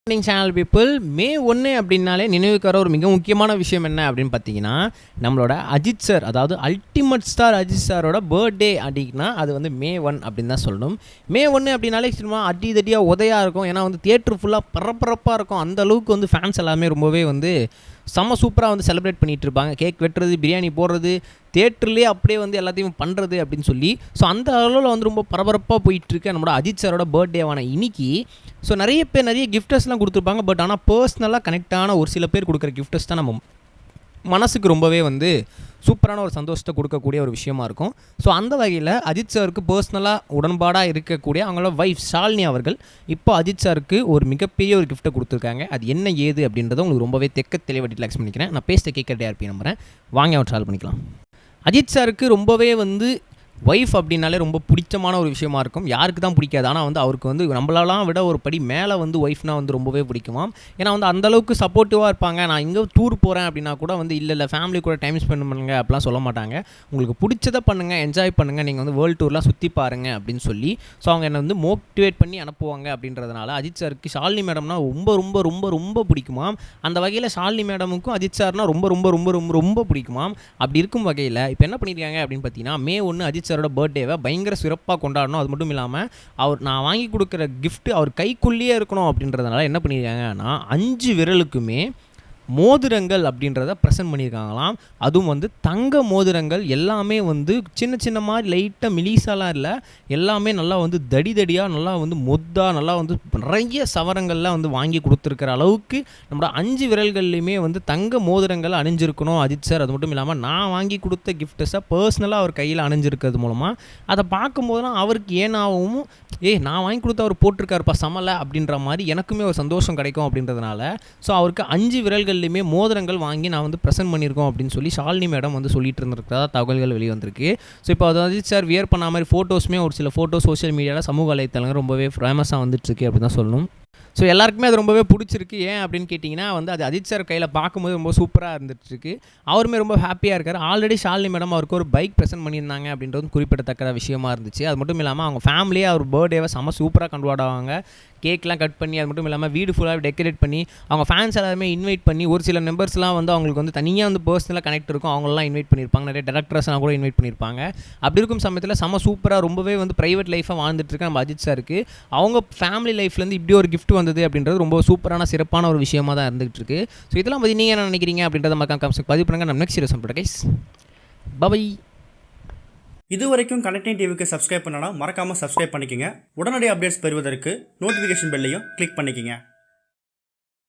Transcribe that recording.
Morning channel people. மே 1 அப்படின்னாலே நினைவுக்கு வர ஒரு மிக முக்கியமான விஷயம் என்ன அப்படின்னு பார்த்தீங்கன்னா, நம்மளோட அஜித் சார், அதாவது அல்டிமேட் ஸ்டார் அஜித் சாரோட பர்த்டே அப்படின்னா அது வந்து மே 1 அப்படின்னு தான் சொல்லணும். மே 1 அப்படின்னாலே சும்மா அடி தடியாக உதையாக இருக்கும். ஏன்னா வந்து தியேட்டர் ஃபுல்லாக பரபரப்பாக இருக்கும். அந்த அளவுக்கு வந்து ஃபேன்ஸ் எல்லாமே ரொம்பவே வந்து செம்ம சூப்பராக வந்து செலிப்ரேட் பண்ணிகிட்டு இருப்பாங்க. கேக் வெட்டுறது, பிரியாணி போடுறது, தியேட்டர்லேயே அப்படியே வந்து எல்லாத்தையும் பண்ணுறது அப்படின்னு சொல்லி. ஸோ அந்த அளவில் வந்து ரொம்ப பரபரப்பாக போயிட்டுருக்கு நம்மளோட அஜித் சாரோட பர்த்டேவான இன்னைக்கு. ஸோ நிறைய பேர் நிறைய கிஃப்டர்ஸ்லாம் கொடுத்துருப்பாங்க. பட் ஆனால் பர்சனலாக கனெக்டான ஒரு சில பேர் கொடுக்குற கிஃப்டர்ஸ் தான் நம்ம மனசுக்கு ரொம்பவே வந்து சூப்பரான ஒரு சந்தோஷத்தை கொடுக்கக்கூடிய ஒரு விஷயமா இருக்கும். ஸோ அந்த வகையில் அஜித் சாருக்கு பர்சனலாக உடன்பாடாக இருக்கக்கூடிய அவங்களோட வைஃப் ஷாலினி அவர்கள் இப்போ அஜித் சாருக்கு ஒரு மிகப்பெரிய ஒரு கிஃப்ட்டை கொடுத்துருக்காங்க. அது என்ன ஏது அப்படின்றத உங்களுக்கு ரொம்பவே தெளிவாக டீலாக்ஸ் பண்ணிக்கிறேன். நான் பேசிட்ட கேட்கறதே இருப்பேன் நம்புறேன். வாங்க அவர் சால்வ் பண்ணிக்கலாம். அஜித் சாருக்கு ரொம்பவே வந்து ஒய்ஃப் அப்படின்னாலே ரொம்ப பிடிச்சமான ஒரு விஷயமா இருக்கும். யாருக்கு தான் பிடிக்காது. ஆனால் வந்து அவருக்கு வந்து நம்மளாலாம் விட ஒரு படி மேலே வந்து ஒய்ஃப்னா வந்து ரொம்பவே பிடிக்குமாம். ஏன்னா வந்து அந்தளவுக்கு சப்போர்ட்டிவாக இருப்பாங்க. நான் இங்கே டூர் போகிறேன் அப்படின்னா கூட வந்து இல்லை ஃபேமிலி கூட டைம் ஸ்பெண்ட் பண்ணுங்க அப்படிலாம் சொல்ல மாட்டாங்க. உங்களுக்கு பிடிச்சதை பண்ணுங்கள், என்ஜாய் பண்ணுங்கள், நீங்கள் வந்து வேர்ல்டு டூர்லாம் சுற்றி பாருங்க அப்படின்னு சொல்லி ஸோ அவங்க என்னை வந்து மோட்டிவேட் பண்ணி அனுப்புவாங்க. அப்படின்றதுனால அஜித் சாருக்கு ஷாலினி மேடம்னா ரொம்ப ரொம்ப ரொம்ப ரொம்ப பிடிக்குமாம். அந்த வகையில் ஷாலினி மேடமுக்கும் அஜித் சார்னா ரொம்ப ரொம்ப ரொம்ப ரொம்ப ரொம்ப பிடிக்குமாம். அப்படி இருக்கும் வகையில் இப்போ என்ன பண்ணியிருக்காங்க அப்படின்னு பார்த்தீங்கன்னா, மே 1 அஜித் சாரோட பர்த்டேவை பயங்கர சிறப்பாக கொண்டாடணும். அது மட்டும் இல்லாமல் நான் வாங்கி கொடுக்குற கிஃப்ட் அவர் கைக்குள்ளேயே இருக்கணும் அப்படின்றதுனால என்ன பண்ணியிருக்காங்கன்னா 5 விரலுக்குமே மோதிரங்கள் அப்படின்றத ப்ரெசென்ட் பண்ணியிருக்காங்களாம். அதுவும் வந்து தங்க மோதிரங்கள் எல்லாமே வந்து சின்ன சின்ன மாதிரி லைட்டாக மிலிசாலாம் இல்லை, எல்லாமே நல்லா வந்து தடியாக நல்லா வந்து நல்லா வந்து நிறைய சவரங்கள்லாம் வந்து வாங்கி கொடுத்துருக்கிற அளவுக்கு நம்மளோட 5 விரல்கள்லையுமே வந்து தங்க மோதிரங்கள் அணிஞ்சிருக்கணும் அஜித் சார். அது மட்டும் இல்லாமல் நான் வாங்கி கொடுத்த கிஃப்ட்ஸை பர்சனலாக அவர் கையில் அணிஞ்சிருக்கிறது மூலமாக அதை பார்க்கும்போதுலாம் அவருக்கு ஏனாவும் நான் வாங்கி கொடுத்த அவர் போட்டிருக்காருப்பா சமலை அப்படின்ற மாதிரி எனக்குமே ஒரு சந்தோஷம் கிடைக்கும் அப்படின்றதுனால ஸோ அவருக்கு 5 விரல்கள் மோதிரங்கள் வாங்கி நான் வந்து ப்ரெசென்ட் பண்ணியிருக்கோம் அப்படின்னு சொல்லி ஷாலினி மேடம் வந்து சொல்லிட்டு இருந்திருக்கிறதா தகவல்கள் வெளியே வந்திருக்கு. ஸோ இப்போ அதாவது சார் வியர் பண்ண மாதிரி ஃபோட்டோஸுமே ஒரு சில ஃபோட்டோ சோஷியல் மீடியாவில் சமூக வலைத்தளங்கள் ரொம்பவே ஃபேமஸாக வந்துட்டுருக்கு அப்படின்னு தான் சொல்லணும். ஸோ எல்லாருக்குமே அது ரொம்பவே பிடிச்சிருக்கு. ஏன் அப்படின்னு கேட்டிங்கன்னா வந்து அது அஜித் சார் கையில் பார்க்கும்போது ரொம்ப சூப்பராக இருந்துகிட்ருக்கு. அவருமே ரொம்ப ஹாப்பியாக இருக்கார். ஆல்ரெடி ஷாலினி மேடம் அவருக்கு ஒரு பைக் ப்ரெசென்ட் பண்ணியிருந்தாங்க அப்படின்றது குறிப்பிடத்தக்க விஷயமா இருந்துச்சு. அது மட்டும் இல்லாமல் அவங்க ஃபேமிலியே அவர் பர்த்டேவை செம்ம சூப்பராக கொண்டாடுவாங்க. கேக்லாம் கட் பண்ணி அது மட்டும் இல்லாமல் வீடு ஃபுல்லாக டெக்கரேட் பண்ணி அவங்க ஃபேன்ஸ் எல்லாருமே இன்வைட் பண்ணி ஒரு சில மெம்பர்ஸ்லாம் வந்து அவங்களுக்கு வந்து தனியாக வந்து பர்சனலாக கனெக்ட் இருக்கும். அவங்களெலாம் இன்வைட் பண்ணியிருப்பாங்க. நிறைய டேரக்டர்ஸ்லாம் கூட இன்வைட் பண்ணியிருப்பாங்க. அப்படி இருக்கும் சமயத்தில் செம்ம சூப்பராக ரொம்பவே வந்து ப்ரைவேட் லைஃபாக வாழ்ந்துட்டுருக்க நம்ம அஜித் சாருக்கு அவங்க ஃபேமிலி லைஃப்லேருந்து இப்படி ஒரு கிஃப்ட் வந்தது அப்படின்றது ரொம்ப சூப்பரான சிறப்பான ஒரு விஷயமாக தான் இருந்துகிட்டு இருக்கு. ஸோ இதெல்லாம் பற்றி நீங்கள் என்ன நினைக்கிறீங்க அப்படின்றத மக்கள் பதிவு பண்ணுங்கள். நம்ம நெக்ஸ்ட் வீடியோ சொல்கிறேன் கைஸ். பை. இது வரைக்கும் கனெக்டிங் டிவிக்கு சப்ஸ்கிரைப் பண்ணனா மறக்காமல் சப்ஸ்கிரைப் பண்ணிக்கங்க. உடனடி அப்டேட்ஸ் பெறுவதற்கு நோட்டிஃபிகேஷன் பெல்லையும் கிளிக் பண்ணிக்கங்க.